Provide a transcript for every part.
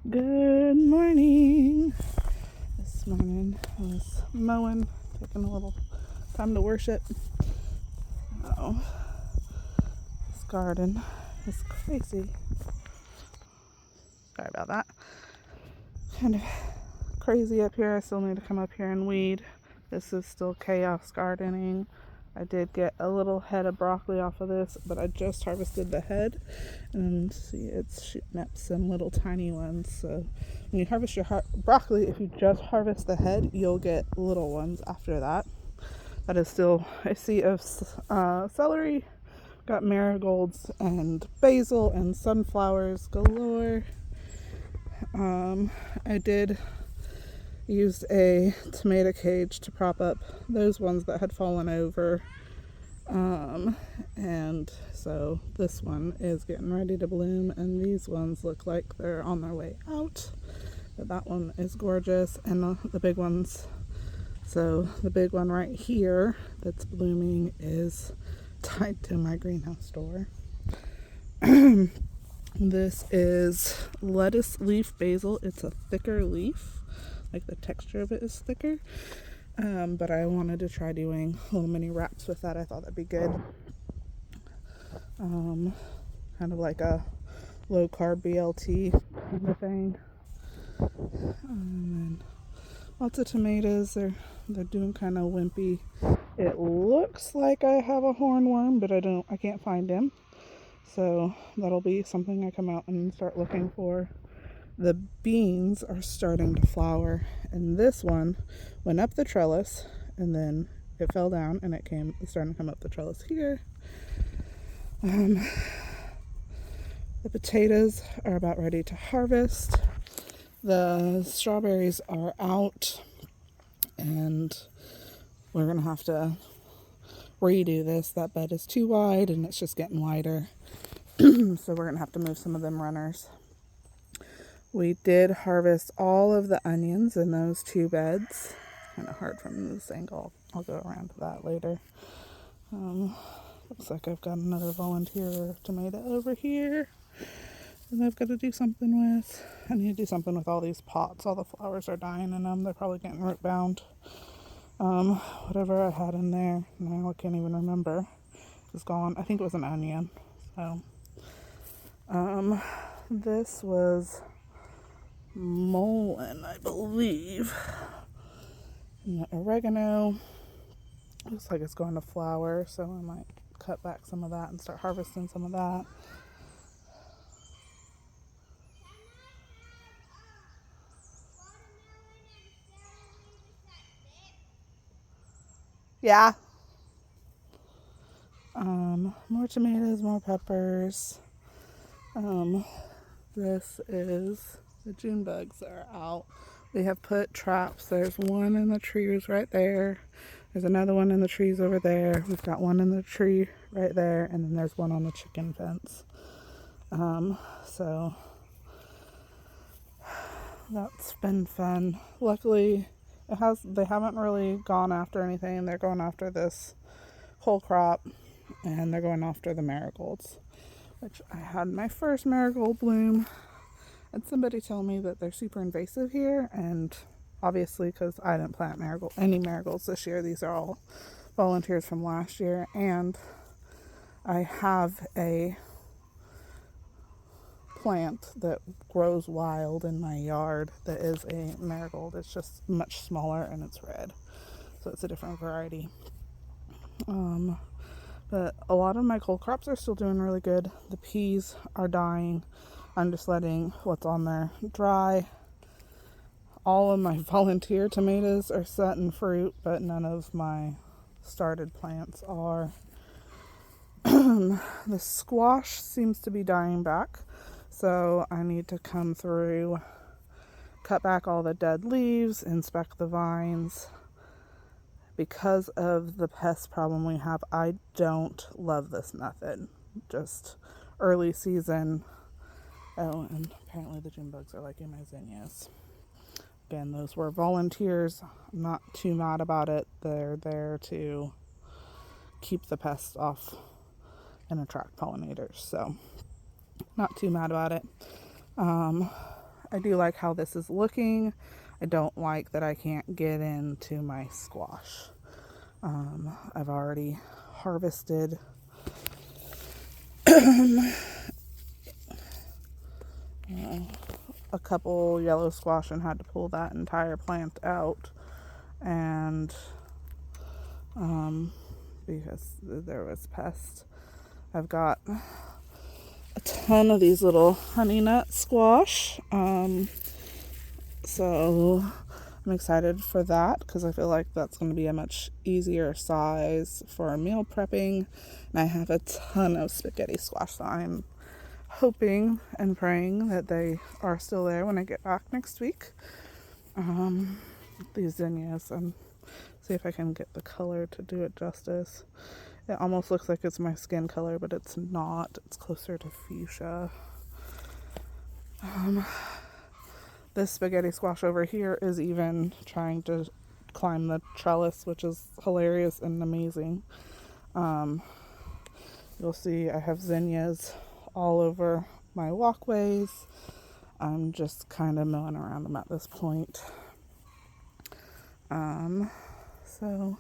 Good morning. This morning I was mowing, taking a little time to worship. Oh, this garden is crazy. Sorry about that. Kind of crazy up here. I still need to come up here and weed. This is still chaos gardening. I did get a little head of broccoli off of this, but I just harvested the head, and see, it's shooting up some little tiny ones. So when you harvest your broccoli, if you just harvest the head, you'll get little ones after that. That is still a sea of celery. Got marigolds and basil and sunflowers galore. I did use a tomato cage to prop up those ones that had fallen over. And so this one is getting ready to bloom, and these ones look like they're on their way out. But that one is gorgeous, and the big ones. So the big one right here that's blooming is tied to my greenhouse door. This is lettuce leaf basil. It's a thicker leaf, like the texture of it is thicker. But I wanted to try doing little mini wraps with that. I thought that'd be good. Kind of like a low carb BLT kind of thing. And lots of tomatoes. They're doing kind of wimpy. It looks like I have a hornworm, but I can't find him. So that'll be something I come out and start looking for. The beans are starting to flower, and this one went up the trellis, and then it fell down, and it's starting to come up the trellis here. The potatoes are about ready to harvest. The strawberries are out, and we're gonna have to redo this. That bed is too wide, and it's just getting wider. So we're gonna have to move some of them runners. We did harvest all of the onions in those two beds. Kind of hard from this angle. I'll go around to that later. Looks like I've got another volunteer tomato over here that I've got to do something with. I need to do something with all these pots. All the flowers are dying in them. They're probably getting root bound. Whatever I had in there, now I can't even remember, is gone. I think it was an onion. So, this was mullein, I believe. And the oregano looks like it's going to flower, so I might cut back some of that and start harvesting some of that. Yeah. More tomatoes, more peppers. This is the June bugs are out. We have put traps. There's one in the trees right there. There's another one in the trees over there. We've got one in the tree right there, and then there's one on the chicken fence. So that's been fun. Luckily, they haven't really gone after anything. They're going after this whole crop, and they're going after the marigolds, which I had my first marigold bloom. And somebody told me that they're super invasive here, and obviously because I didn't plant any marigolds this year, these are all volunteers from last year. And I have a plant that grows wild in my yard that is a marigold. It's just much smaller and it's red, so it's a different variety. But a lot of my cold crops are still doing really good. The peas are dying. I'm just letting what's on there dry. All of my volunteer tomatoes are setting fruit, but none of my started plants are. The squash seems to be dying back, so I need to come through, cut back all the dead leaves, inspect the vines. Because of the pest problem we have, I don't love this method. Just early season. Oh, and apparently the June bugs are liking my zinnias. Again, those were volunteers. I'm not too mad about it. They're there to keep the pests off and attract pollinators. So, not too mad about it. I do like how this is looking. I don't like that I can't get into my squash. I've already harvested a couple yellow squash and had to pull that entire plant out, and because there was pests. I've got a ton of these little honey nut squash, so I'm excited for that because I feel like that's going to be a much easier size for meal prepping. And I have a ton of spaghetti squash, so I'm hoping and praying that they are still there when I get back next week. These zinnias, and see if I can get the color to do it justice. It almost looks like it's my skin color, but it's not. It's closer to fuchsia. This spaghetti squash over here is even trying to climb the trellis, which is hilarious and amazing. You'll see I have zinnias all over my walkways. I'm just kind of milling around them at this point. So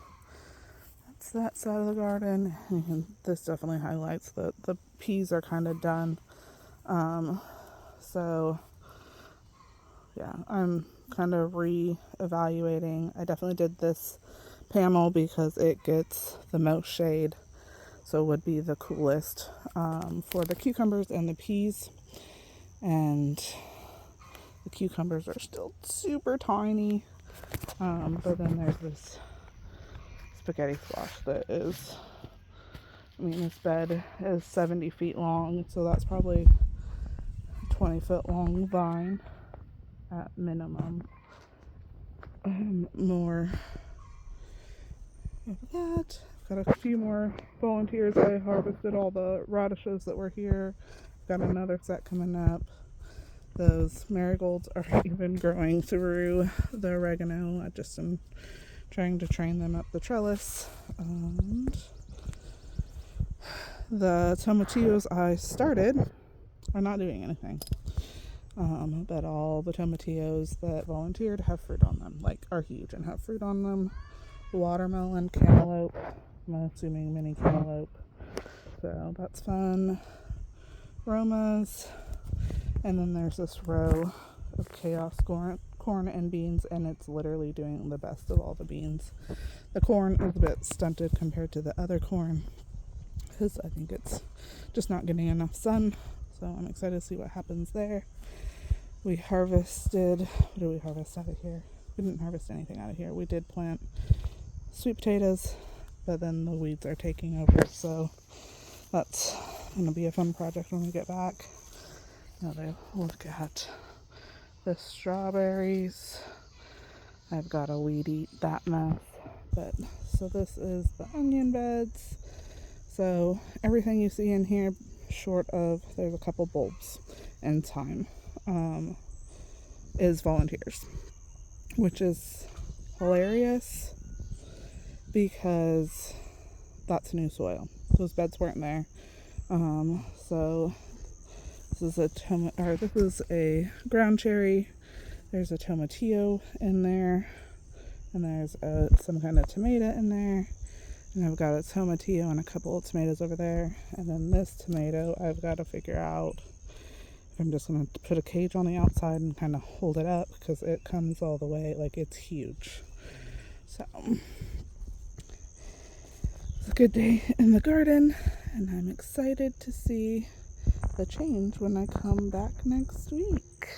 that's that side of the garden. And this definitely highlights that the peas are kind of done. So yeah, I'm kind of re-evaluating. I definitely did this panel because it gets the most shade, so it would be the coolest for the cucumbers and the peas. And the cucumbers are still super tiny, but then there's this spaghetti squash that is, I mean, this bed is 70 feet long, so that's probably a 20-foot long vine at minimum. More of that. Got a few more volunteers. I harvested all the radishes that were here. Got another set coming up. Those marigolds are even growing through the oregano. I just am trying to train them up the trellis. And the tomatillos I started are not doing anything. But all the tomatillos that volunteered have fruit on them, like are huge and have fruit on them. Watermelon, cantaloupe, I'm assuming mini cantaloupe. So that's fun. Romas. And then there's this row of chaos corn and beans, and it's literally doing the best of all the beans. The corn is a bit stunted compared to the other corn because I think it's just not getting enough sun. So I'm excited to see what happens there. We harvested, what did we harvest out of here? We didn't harvest anything out of here. We did plant sweet potatoes, but then the weeds are taking over, so that's going to be a fun project when we get back. Now they look at the strawberries. I've got to weed eat that mess. But so this is the onion beds. So everything you see in here, short of there's a couple bulbs and thyme, is volunteers, which is hilarious because that's new soil. Those beds weren't there. So this is a ground cherry. There's a tomatillo in there, and there's some kind of tomato in there, and I've got a tomatillo and a couple of tomatoes over there. And then this tomato, I've got to figure out if I'm just going to put a cage on the outside and kind of hold it up because it comes all the way, like it's huge. So it's a good day in the garden, and I'm excited to see the change when I come back next week.